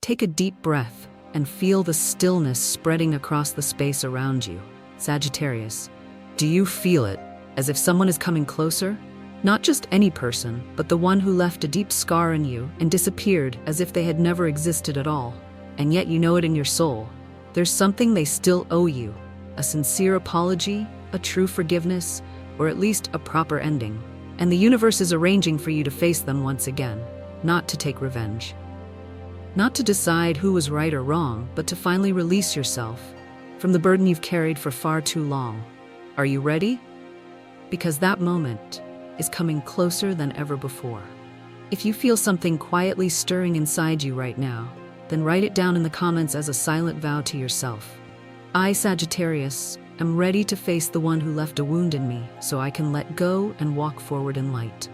Take a deep breath and feel the stillness spreading across the space around you. Sagittarius, do you feel it, as if someone is coming closer? Not just any person, but the one who left a deep scar in you and disappeared as if they had never existed at all. And yet you know it in your soul. There's something they still owe you. A sincere apology, a true forgiveness, or at least a proper ending. And the universe is arranging for you to face them once again, not to take revenge. Not to decide who was right or wrong, but to finally release yourself from the burden you've carried for far too long. Are you ready? Because that moment is coming closer than ever before. If you feel something quietly stirring inside you right now, then write it down in the comments as a silent vow to yourself. I, Sagittarius, am ready to face the one who left a wound in me so I can let go and walk forward in light.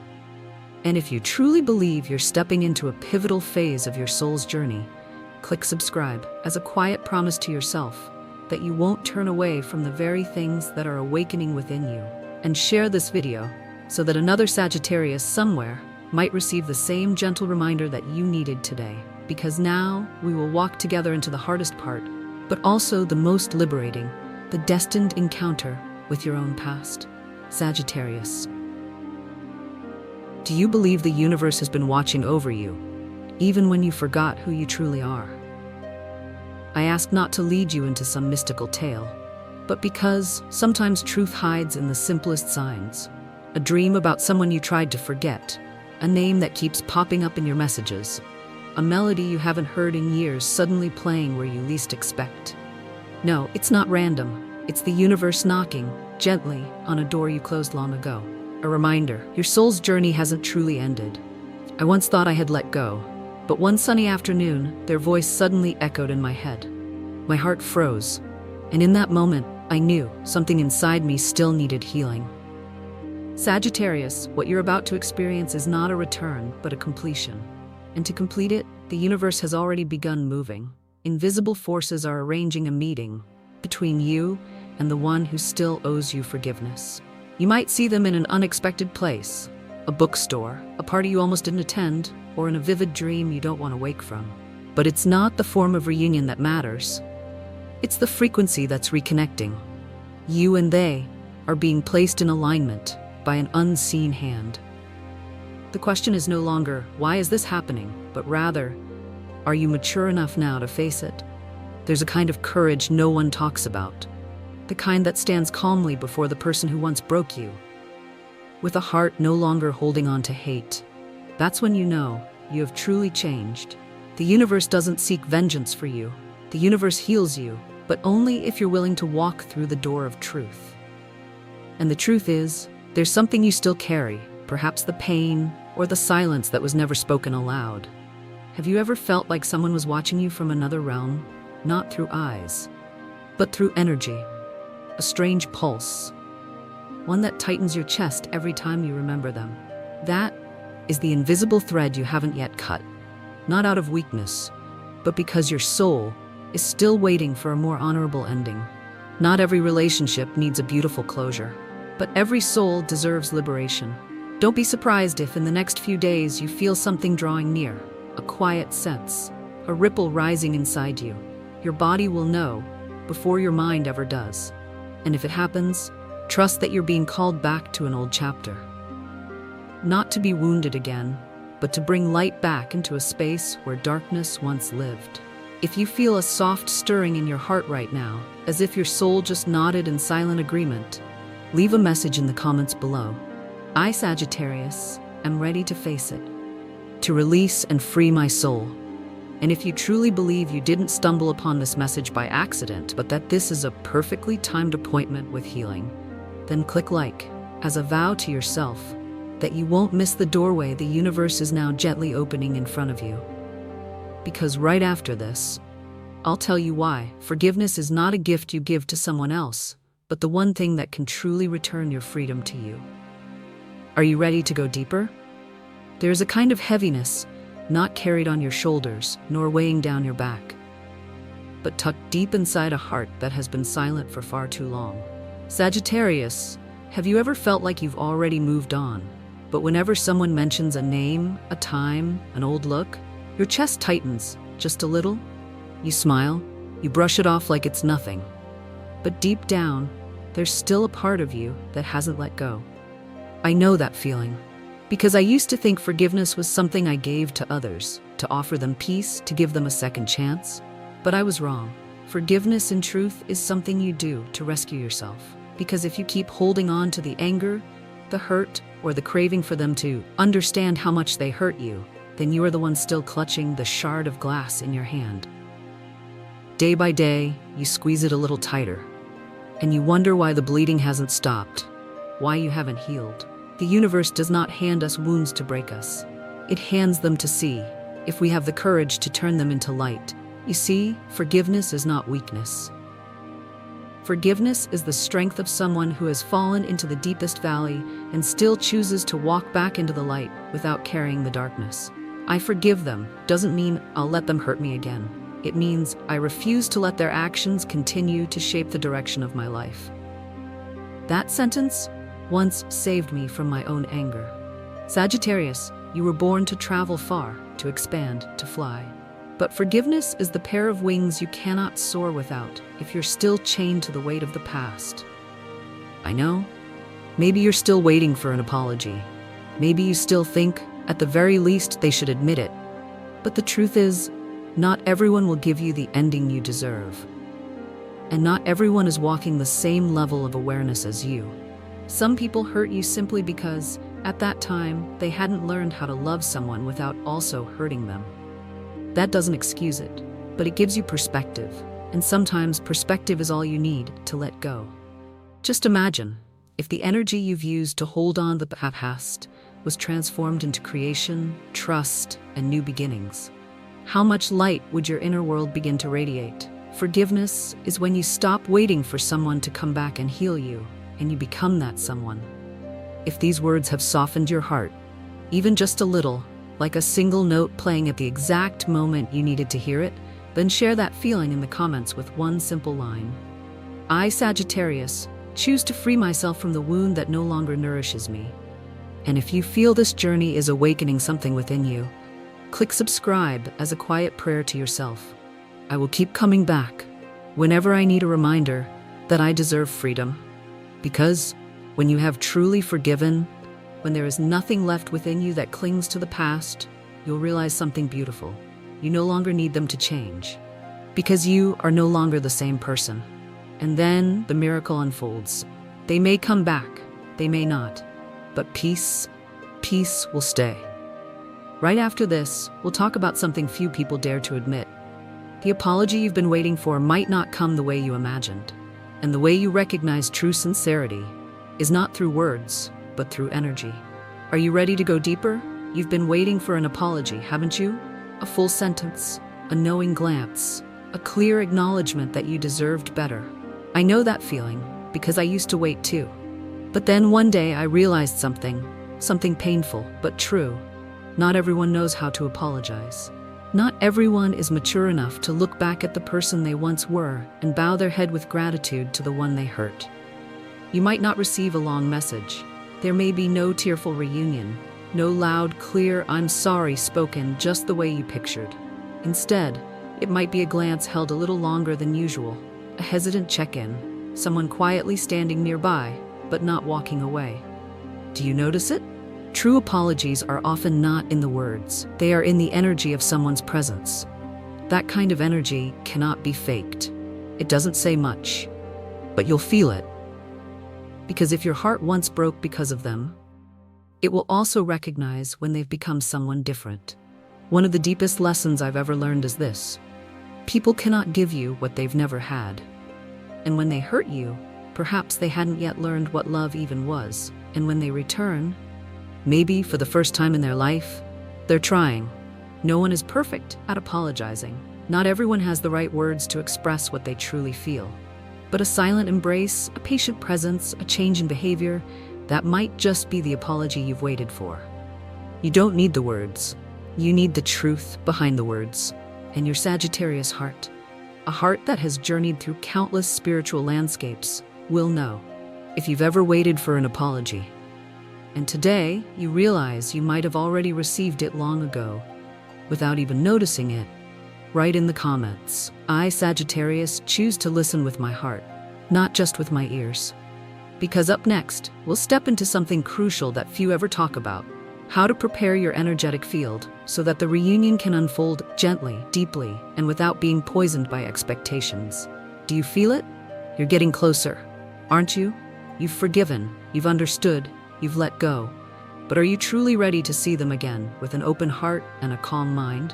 And if you truly believe you're stepping into a pivotal phase of your soul's journey, click subscribe as a quiet promise to yourself that you won't turn away from the very things that are awakening within you. And share this video so that another Sagittarius somewhere might receive the same gentle reminder that you needed today. Because now we will walk together into the hardest part, but also the most liberating, the destined encounter with your own past. Sagittarius, do you believe the universe has been watching over you, even when you forgot who you truly are? I ask not to lead you into some mystical tale, but because sometimes truth hides in the simplest signs. A dream about someone you tried to forget, a name that keeps popping up in your messages, a melody you haven't heard in years suddenly playing where you least expect. No, it's not random. It's the universe knocking, gently, on a door you closed long ago. A reminder, your soul's journey hasn't truly ended. I once thought I had let go, but one sunny afternoon, their voice suddenly echoed in my head. My heart froze, and in that moment, I knew something inside me still needed healing. Sagittarius, what you're about to experience is not a return, but a completion. And to complete it, the universe has already begun moving. Invisible forces are arranging a meeting between you and the one who still owes you forgiveness. You might see them in an unexpected place, a bookstore, a party you almost didn't attend, or in a vivid dream you don't want to wake from. But it's not the form of reunion that matters. It's the frequency that's reconnecting. You and they are being placed in alignment by an unseen hand. The question is no longer, why is this happening? But rather, are you mature enough now to face it? There's a kind of courage no one talks about. The kind that stands calmly before the person who once broke you, with a heart no longer holding on to hate. That's when you know you have truly changed. The universe doesn't seek vengeance for you. The universe heals you, but only if you're willing to walk through the door of truth. And the truth is, there's something you still carry, perhaps the pain or the silence that was never spoken aloud. Have you ever felt like someone was watching you from another realm? Not through eyes, but through energy. A strange pulse, one that tightens your chest every time you remember them. That is the invisible thread you haven't yet cut, not out of weakness, but because your soul is still waiting for a more honorable ending. Not every relationship needs a beautiful closure, but every soul deserves liberation. Don't be surprised if in the next few days you feel something drawing near, a quiet sense, a ripple rising inside you. Your body will know before your mind ever does. And if it happens, trust that you're being called back to an old chapter. Not to be wounded again, but to bring light back into a space where darkness once lived. If you feel a soft stirring in your heart right now, as if your soul just nodded in silent agreement, leave a message in the comments below. I, Sagittarius, am ready to face it, to release and free my soul. And if you truly believe you didn't stumble upon this message by accident, but that this is a perfectly timed appointment with healing, then click like, as a vow to yourself that you won't miss the doorway the universe is now gently opening in front of you. Because right after this, I'll tell you why forgiveness is not a gift you give to someone else, but the one thing that can truly return your freedom to you. Are you ready to go deeper? There is a kind of heaviness, not carried on your shoulders, nor weighing down your back, but tucked deep inside a heart that has been silent for far too long. Sagittarius, have you ever felt like you've already moved on, but whenever someone mentions a name, a time, an old look, your chest tightens, just a little? You smile, you brush it off like it's nothing. But deep down, there's still a part of you that hasn't let go. I know that feeling, because I used to think forgiveness was something I gave to others, to offer them peace, to give them a second chance. But I was wrong. Forgiveness, in truth, is something you do to rescue yourself. Because if you keep holding on to the anger, the hurt, or the craving for them to understand how much they hurt you, then you are the one still clutching the shard of glass in your hand. Day by day, you squeeze it a little tighter, and you wonder why the bleeding hasn't stopped, why you haven't healed. The universe does not hand us wounds to break us. It hands them to see, if we have the courage to turn them into light. You see, forgiveness is not weakness. Forgiveness is the strength of someone who has fallen into the deepest valley and still chooses to walk back into the light without carrying the darkness. I forgive them doesn't mean I'll let them hurt me again. It means I refuse to let their actions continue to shape the direction of my life. That sentence once saved me from my own anger. Sagittarius, you were born to travel far, to expand, to fly. But forgiveness is the pair of wings you cannot soar without if you're still chained to the weight of the past. I know. Maybe you're still waiting for an apology. Maybe you still think, at the very least, they should admit it. But the truth is, not everyone will give you the ending you deserve. And not everyone is walking the same level of awareness as you. Some people hurt you simply because, at that time, they hadn't learned how to love someone without also hurting them. That doesn't excuse it, but it gives you perspective, and sometimes perspective is all you need to let go. Just imagine, if the energy you've used to hold on to the past was transformed into creation, trust, and new beginnings. How much light would your inner world begin to radiate? Forgiveness is when you stop waiting for someone to come back and heal you, and you become that someone. If these words have softened your heart, even just a little, like a single note playing at the exact moment you needed to hear it, then share that feeling in the comments with one simple line. I, Sagittarius, choose to free myself from the wound that no longer nourishes me. And if you feel this journey is awakening something within you, click subscribe as a quiet prayer to yourself. I will keep coming back whenever I need a reminder that I deserve freedom. Because when you have truly forgiven, when there is nothing left within you that clings to the past, you'll realize something beautiful. You no longer need them to change, because you are no longer the same person. And then the miracle unfolds. They may come back, they may not, but peace will stay. Right after this, we'll talk about something few people dare to admit. The apology you've been waiting for might not come the way you imagined. And the way you recognize true sincerity is not through words, but through energy. Are you ready to go deeper? You've been waiting for an apology, haven't you? A full sentence, a knowing glance, a clear acknowledgement that you deserved better. I know that feeling, because I used to wait too. But then one day I realized something painful, but true. Not everyone knows how to apologize. Not everyone is mature enough to look back at the person they once were and bow their head with gratitude to the one they hurt. You might not receive a long message. There may be no tearful reunion, no loud, clear "I'm sorry" spoken just the way you pictured. Instead, it might be a glance held a little longer than usual, a hesitant check-in, someone quietly standing nearby, but not walking away. Do you notice it? True apologies are often not in the words. They are in the energy of someone's presence. That kind of energy cannot be faked. It doesn't say much, but you'll feel it. Because if your heart once broke because of them, it will also recognize when they've become someone different. One of the deepest lessons I've ever learned is this: people cannot give you what they've never had. And when they hurt you, perhaps they hadn't yet learned what love even was. And when they return, maybe for the first time in their life, they're trying. No one is perfect at apologizing. Not everyone has the right words to express what they truly feel. But a silent embrace, a patient presence, a change in behavior, that might just be the apology you've waited for. You don't need the words. You need the truth behind the words. And your Sagittarius heart, a heart that has journeyed through countless spiritual landscapes, will know if you've ever waited for an apology. And today, you realize you might have already received it long ago, without even noticing it. Write in the comments, I, Sagittarius, choose to listen with my heart, not just with my ears. Because up next, we'll step into something crucial that few ever talk about: how to prepare your energetic field so that the reunion can unfold gently, deeply, and without being poisoned by expectations. Do you feel it? You're getting closer, aren't you? You've forgiven, you've understood, you've let go. But are you truly ready to see them again with an open heart and a calm mind?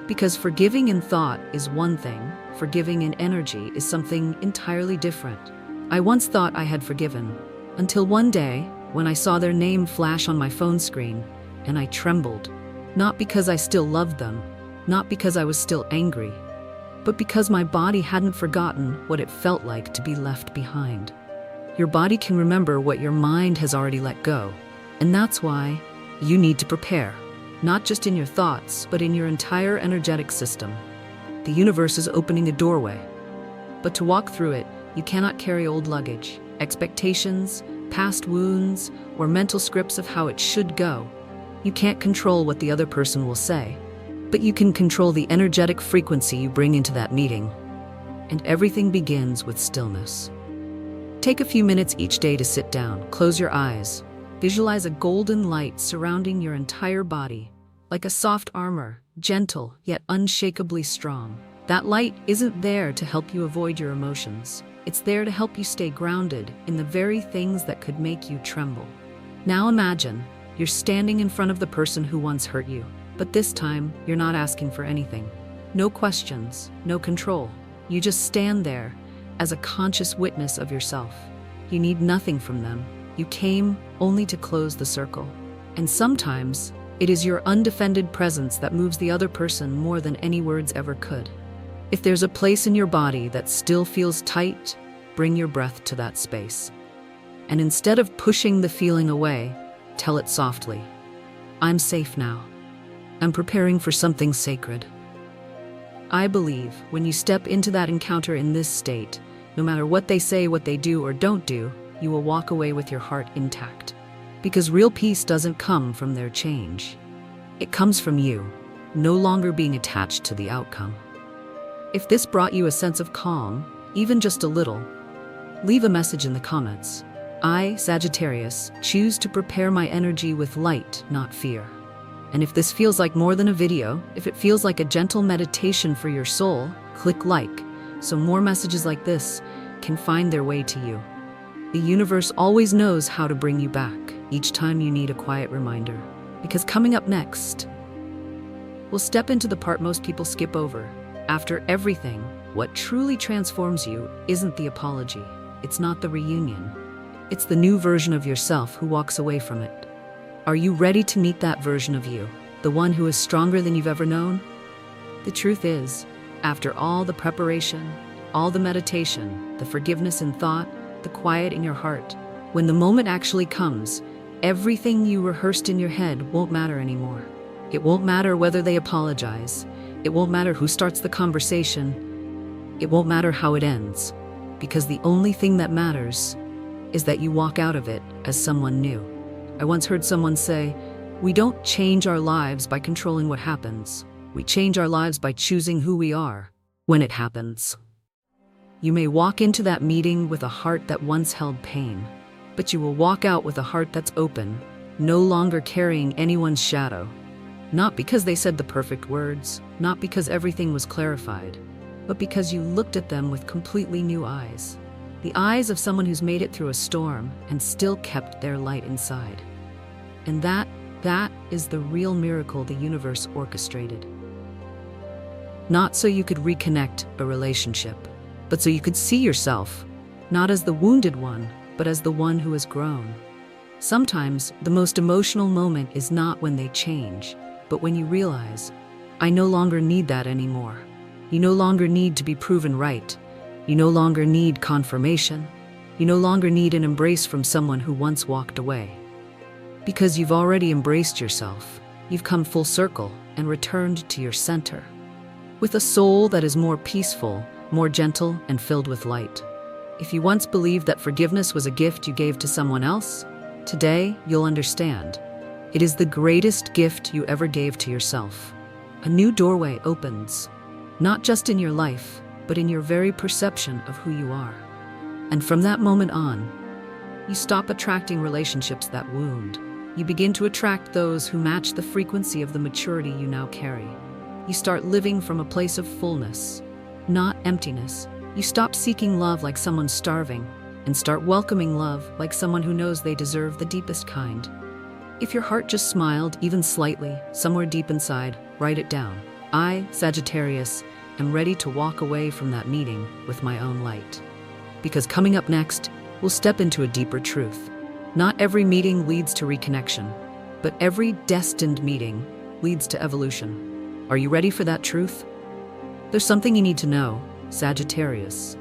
Because forgiving in thought is one thing, forgiving in energy is something entirely different. I once thought I had forgiven, until one day, when I saw their name flash on my phone screen, and I trembled. Not because I still loved them, not because I was still angry, but because my body hadn't forgotten what it felt like to be left behind. Your body can remember what your mind has already let go, and that's why you need to prepare, not just in your thoughts, but in your entire energetic system. The universe is opening a doorway, but to walk through it, you cannot carry old luggage, expectations, past wounds, or mental scripts of how it should go. You can't control what the other person will say, but you can control the energetic frequency you bring into that meeting. And everything begins with stillness. Take a few minutes each day to sit down, close your eyes, visualize a golden light surrounding your entire body, like a soft armor, gentle yet unshakably strong. That light isn't there to help you avoid your emotions. It's there to help you stay grounded in the very things that could make you tremble. Now imagine you're standing in front of the person who once hurt you, but this time you're not asking for anything. No questions, no control. You just stand there as a conscious witness of yourself. You need nothing from them. You came only to close the circle. And sometimes it is your undefended presence that moves the other person more than any words ever could. If there's a place in your body that still feels tight, bring your breath to that space. And instead of pushing the feeling away, tell it softly. I'm safe now. I'm preparing for something sacred. I believe when you step into that encounter in this state, no matter what they say, what they do or don't do, you will walk away with your heart intact. Because real peace doesn't come from their change. It comes from you, no longer being attached to the outcome. If this brought you a sense of calm, even just a little, leave a message in the comments. I, Sagittarius, choose to prepare my energy with light, not fear. And if this feels like more than a video, if it feels like a gentle meditation for your soul, click like, so more messages like this can find their way to you. The universe always knows how to bring you back each time you need a quiet reminder. Because coming up next, we'll step into the part most people skip over. After everything, what truly transforms you isn't the apology. It's not the reunion. It's the new version of yourself who walks away from it. Are you ready to meet that version of you, the one who is stronger than you've ever known? The truth is, after all the preparation, all the meditation, the forgiveness in thought, the quiet in your heart, when the moment actually comes, everything you rehearsed in your head won't matter anymore. It won't matter whether they apologize. It won't matter who starts the conversation. It won't matter how it ends, because the only thing that matters is that you walk out of it as someone new. I once heard someone say, we don't change our lives by controlling what happens. We change our lives by choosing who we are when it happens. You may walk into that meeting with a heart that once held pain, but you will walk out with a heart that's open, no longer carrying anyone's shadow. Not because they said the perfect words, not because everything was clarified, but because you looked at them with completely new eyes. The eyes of someone who's made it through a storm and still kept their light inside. And that is the real miracle the universe orchestrated. Not so you could reconnect a relationship, but so you could see yourself, not as the wounded one, but as the one who has grown. Sometimes the most emotional moment is not when they change, but when you realize, I no longer need that anymore. You no longer need to be proven right. You no longer need confirmation. You no longer need an embrace from someone who once walked away. Because you've already embraced yourself, you've come full circle and returned to your center, with a soul that is more peaceful, more gentle, and filled with light. If you once believed that forgiveness was a gift you gave to someone else, today you'll understand. It is the greatest gift you ever gave to yourself. A new doorway opens, not just in your life, but in your very perception of who you are. And from that moment on, you stop attracting relationships that wound. You begin to attract those who match the frequency of the maturity you now carry. You start living from a place of fullness, not emptiness. You stop seeking love like someone starving and start welcoming love like someone who knows they deserve the deepest kind. If your heart just smiled, even slightly, somewhere deep inside, write it down. I, Sagittarius, am ready to walk away from that meeting with my own light. Because coming up next, we'll step into a deeper truth. Not every meeting leads to reconnection, but every destined meeting leads to evolution. Are you ready for that truth? There's something you need to know, Sagittarius.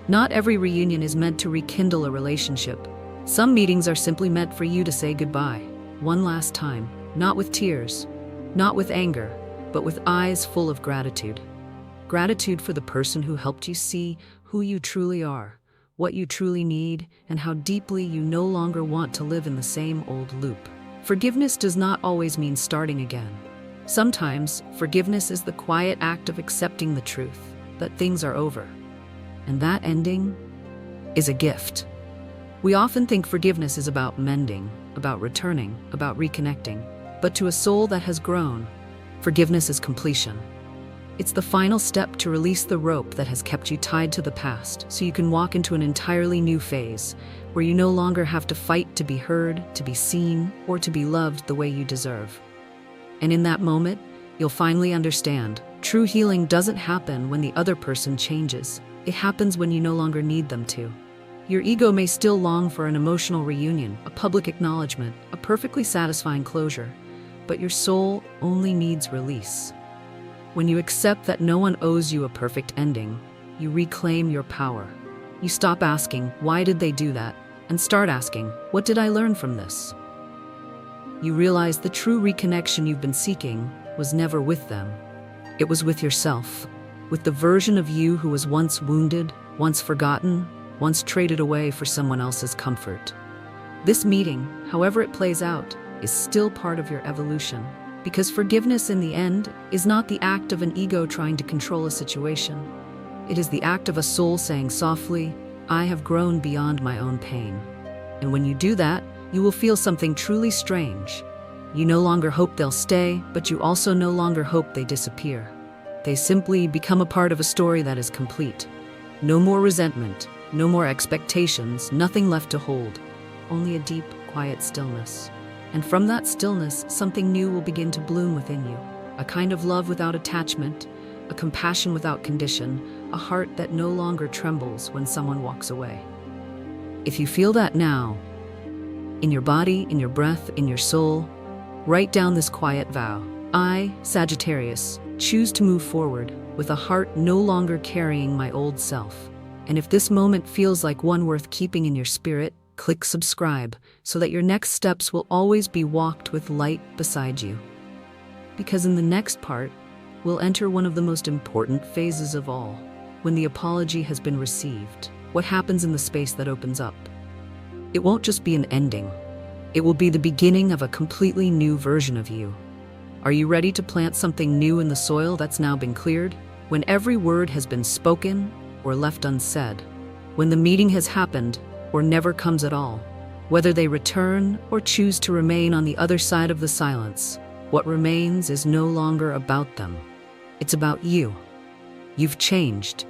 Not every reunion is meant to rekindle a relationship. Some meetings are simply meant for you to say goodbye, one last time, not with tears, not with anger, but with eyes full of gratitude. Gratitude for the person who helped you see who you truly are, what you truly need, and how deeply you no longer want to live in the same old loop. Forgiveness does not always mean starting again. Sometimes, forgiveness is the quiet act of accepting the truth that things are over. And that ending is a gift. We often think forgiveness is about mending, about returning, about reconnecting. But to a soul that has grown, forgiveness is completion. It's the final step to release the rope that has kept you tied to the past, so you can walk into an entirely new phase where you no longer have to fight to be heard, to be seen, or to be loved the way you deserve. And in that moment, you'll finally understand, true healing doesn't happen when the other person changes. It happens when you no longer need them to. Your ego may still long for an emotional reunion, a public acknowledgement, a perfectly satisfying closure, but your soul only needs release. When you accept that no one owes you a perfect ending, you reclaim your power. You stop asking, why did they do that? And start asking, what did I learn from this? You realize the true reconnection you've been seeking was never with them. It was with yourself, with the version of you who was once wounded, once forgotten, once traded away for someone else's comfort. This meeting, however it plays out, is still part of your evolution, because forgiveness in the end is not the act of an ego trying to control a situation. It is the act of a soul saying softly, I have grown beyond my own pain. And when you do that, you will feel something truly strange. You no longer hope they'll stay, but you also no longer hope they disappear. They simply become a part of a story that is complete. No more resentment, no more expectations, nothing left to hold. Only a deep, quiet stillness. And from that stillness, something new will begin to bloom within you. A kind of love without attachment, a compassion without condition, a heart that no longer trembles when someone walks away. If you feel that now, in your body, in your breath, in your soul, write down this quiet vow. I, Sagittarius, choose to move forward with a heart no longer carrying my old self. And if this moment feels like one worth keeping in your spirit, click subscribe so that your next steps will always be walked with light beside you. Because in the next part, we'll enter one of the most important phases of all. When the apology has been received, what happens in the space that opens up? It won't just be an ending. It will be the beginning of a completely new version of you. Are you ready to plant something new in the soil that's now been cleared? When every word has been spoken or left unsaid, when the meeting has happened or never comes at all, whether they return or choose to remain on the other side of the silence, what remains is no longer about them. It's about you. You've changed,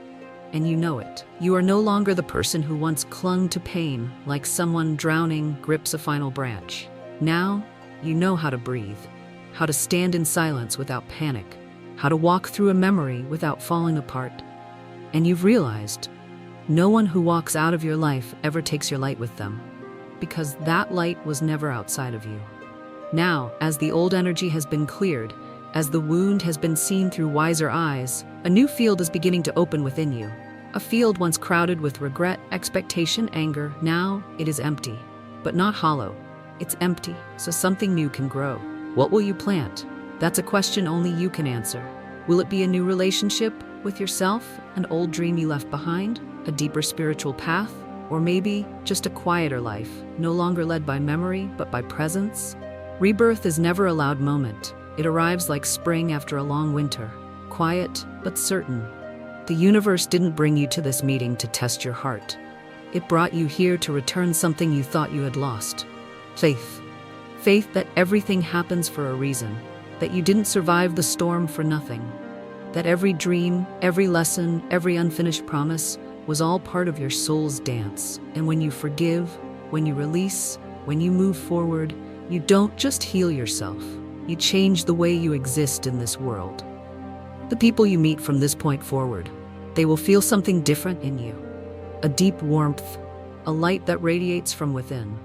and you know it. You are no longer the person who once clung to pain like someone drowning grips a final branch. Now, you know how to breathe, how to stand in silence without panic, how to walk through a memory without falling apart. And you've realized, no one who walks out of your life ever takes your light with them, because that light was never outside of you. Now, as the old energy has been cleared, as the wound has been seen through wiser eyes, a new field is beginning to open within you. A field once crowded with regret, expectation, anger, now it is empty, but not hollow. It's empty, so something new can grow. What will you plant? That's a question only you can answer. Will it be a new relationship with yourself, an old dream you left behind, a deeper spiritual path, or maybe just a quieter life, no longer led by memory, but by presence? Rebirth is never a loud moment. It arrives like spring after a long winter, quiet but certain. The universe didn't bring you to this meeting to test your heart. It brought you here to return something you thought you had lost. Faith. Faith that everything happens for a reason, that you didn't survive the storm for nothing, that every dream, every lesson, every unfinished promise was all part of your soul's dance. And when you forgive, when you release, when you move forward, you don't just heal yourself, you change the way you exist in this world. The people you meet from this point forward, they will feel something different in you. A deep warmth, a light that radiates from within.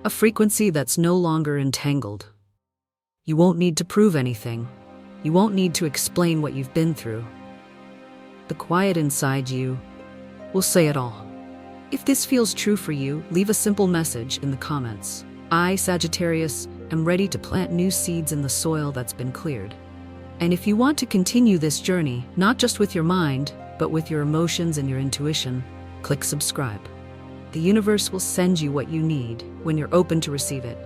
A frequency that's no longer entangled. You won't need to prove anything. You won't need to explain what you've been through. The quiet inside you will say it all. If this feels true for you, leave a simple message in the comments. I, Sagittarius, am ready to plant new seeds in the soil that's been cleared. And if you want to continue this journey, not just with your mind, but with your emotions and your intuition, click subscribe. The universe will send you what you need when you're open to receive it.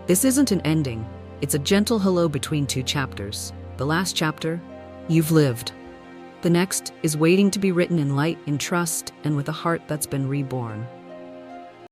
This isn't an ending. It's a gentle hello between two chapters. The last chapter, you've lived. The next is waiting to be written in light, in trust, and with a heart that's been reborn.